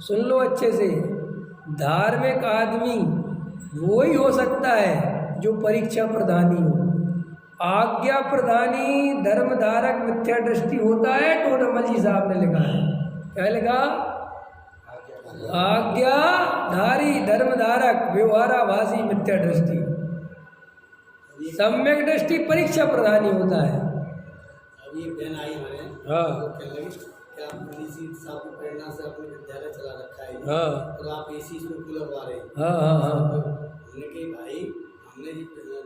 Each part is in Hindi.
सुन लो अच्छे से, धार्मिक आदमी वो ही हो सकता है जो परीक्षा प्रधानी हो। आज्ञा प्रधानी धर्मधारक मिथ्या दृष्टि होता है, टोडरमल जी साहब ने लिखा है। क्या लिखा? आज्ञाधारी धर्मधारक व्यवहाराभासी मिथ्या दृष्टि, सम्यक दृष्टि परीक्षा प्रधानी होता है। अभी बहन आई हमारे, हाँ, क्या इसी साहब की प्रेरणा से अपने विद्यालय चला रखा है। हाँ, और आप इसी स्कूल को लगवा रहे हैं। हाँ, हाँ, हाँ, हमने कही भाई, हमने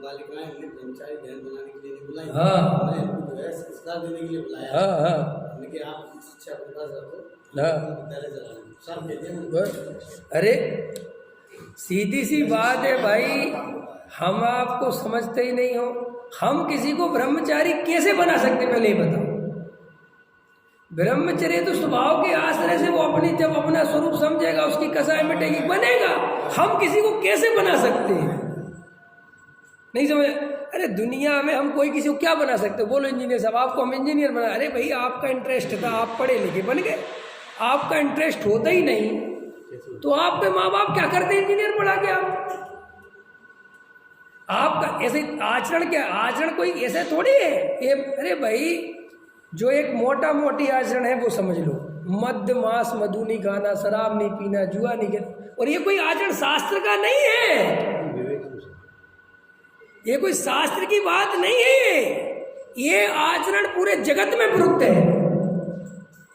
बालिकाएं हमने ब्रह्मचारी बहन बनाने के लिए नहीं बुलाई, हाँ, हमने इनको जो है संस्कार देने के लिए बुलाया। हाँ, हाँ, हमने कहा आप शिक्षा अपने पास रखो, हाँ, विद्यालय चला रहे सब कहते हैं। अरे सीधी सी बात है भाई, हम आपको समझते ही नहीं हो। हम किसी को ब्रह्मचारी कैसे बना सकते, पहले ही बताओ। ब्रह्मचर्य तो स्वभाव के आश्रय से वो अपनी जब अपना स्वरूप समझेगा, उसकी कसाई मिटेगी, बनेगा। हम किसी को कैसे बना सकते हैं? नहीं समझ? अरे दुनिया में हम कोई किसी को क्या बना सकते? बोलो इंजीनियर साहब, आपको हम इंजीनियर बना, अरे भाई आपका इंटरेस्ट था, आप पढ़े लिखे बन गए। आपका इंटरेस्ट होता ही नहीं तो आपके माँ बाप क्या करते इंजीनियर पढ़ा के? आपका ऐसे आचरण, क्या आचरण कोई ऐसे थोड़ी है ये? अरे भाई जो एक मोटा मोटी आचरण है वो समझ लो, मद्य मांस मधु नहीं खाना, शराब नहीं पीना, जुआ नहीं खेलना, और ये कोई आचरण शास्त्र का नहीं है, ये कोई शास्त्र की बात नहीं है। ये आचरण पूरे जगत में विरुद्ध है।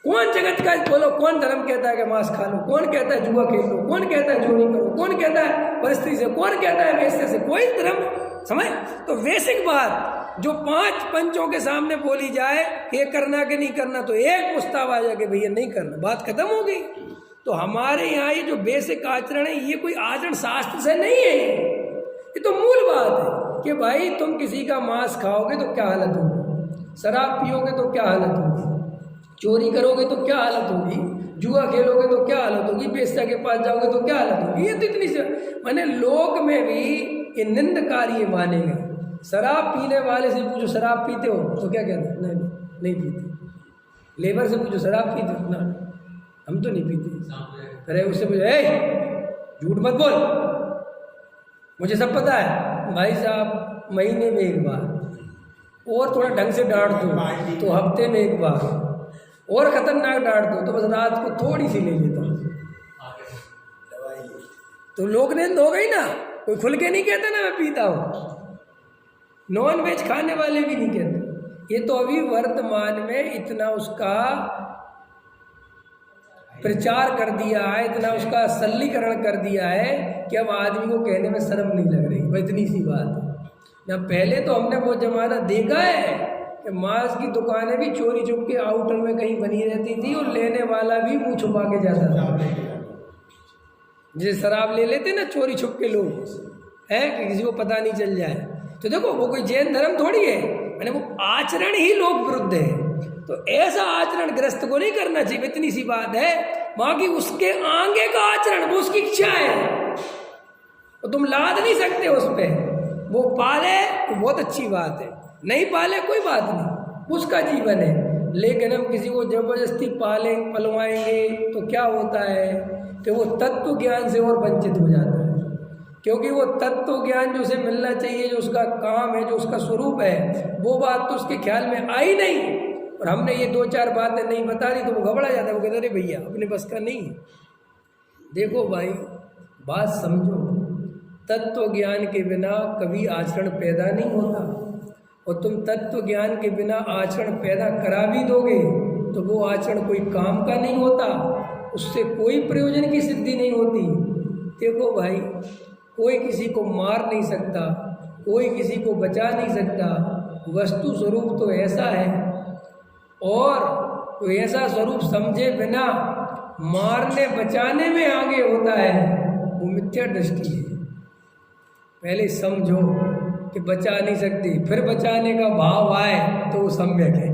कौन जगत का, बोलो कौन धर्म कहता है कि मांस खा लो? कौन कहता है जुआ खेल लो? कौन कहता है चोरी करो? कौन कहता है परिस्थिति से? कौन कहता है वैसे से? कोई धर्म समझ? तो बेसिक बात जो 5 पंचों के सामने बोली जाए, ये करना कि नहीं करना, तो एक प्रस्ताव आ जाए कि भैया नहीं करना, बात खत्म हो गई। तो हमारे यहाँ ये जो बेसिक आचरण है, ये कोई आचरण शास्त्र से नहीं है, ये तो मूल बात है कि भाई तुम किसी का मांस खाओगे तो क्या हालत होगी, शराब पियोगे तो क्या हालत होगी, चोरी करोगे तो क्या हालत होगी, जुआ खेलोगे तो क्या हालत होगी, बेश्या के पास जाओगे तो क्या हालत होगी। ये तो इतनी मैंने लोक में भी ये निंदकारी माने गए। शराब पीने वाले से पूछो शराब पीते हो तो क्या कहते हैं? नहीं पीते। लेबर से पूछो शराब पीते हो ना, हम तो नहीं पीते। अरे उससे पूछो ए झूठ मत बोल, मुझे सब पता है। भाई साहब महीने में एक बार, और थोड़ा ढंग से डांट दो तो हफ्ते में एक बार, और खतरनाक डांट दो तो बस रात को थोड़ी सी ले लेता हूँ, तो लोग निंद हो गई ना। कोई खुल के नहीं कहता ना मैं पीता हूँ, नॉन वेज खाने वाले भी नहीं कहते। ये तो अभी वर्तमान में इतना उसका प्रचार कर दिया है, इतना उसका सरलीकरण कर दिया है कि अब आदमी को कहने में शर्म नहीं लग रही। वह इतनी सी बात है ना। पहले तो हमने वो जमाना देखा है कि मांस की दुकानें भी चोरी छुप के आउटर में कहीं बनी रहती थी, और लेने वाला भी मुंह छुपा के जाता था। जैसे शराब ले लेते ना चोरी छुप के लोग है कि किसी को पता नहीं चल जाए। तो देखो वो कोई जैन धर्म थोड़ी है, मैंने वो आचरण ही लोग विरुद्ध है। तो ऐसा आचरण ग्रस्त को नहीं करना चाहिए, इतनी सी बात है। बाकी उसके आगे का आचरण वो उसकी इच्छा है, तो तुम लाद नहीं सकते उस पर। वो पाले तो बहुत अच्छी बात है, नहीं पाले कोई बात नहीं, उसका जीवन है। लेकिन हम किसी को जबरदस्ती पलवाएंगे तो क्या होता है कि वो तत्व ज्ञान से और वंचित हो जाता है। क्योंकि वो तत्व ज्ञान जो उसे मिलना चाहिए, जो उसका काम है, जो उसका स्वरूप है, वो बात तो उसके ख्याल में आई नहीं। और हमने ये 2-4 बातें नहीं बता दी तो वो घबरा जाता है, वो कहता अरे भैया अपने बस का नहीं है। देखो भाई बात समझो, तत्व ज्ञान के बिना कभी आचरण पैदा नहीं होता, और तुम तत्व ज्ञान के बिना आचरण पैदा करा भी दोगे तो वो आचरण कोई काम का नहीं होता, उससे कोई प्रयोजन की सिद्धि नहीं होती। देखो भाई कोई किसी को मार नहीं सकता, कोई किसी को बचा नहीं सकता, वस्तु स्वरूप तो ऐसा है, और तो ऐसा स्वरूप समझे बिना मारने बचाने में आगे होता है, वो मिथ्या दृष्टि है। पहले समझो कि बचा नहीं सकती, फिर बचाने का भाव आए तो वो सम्यक है।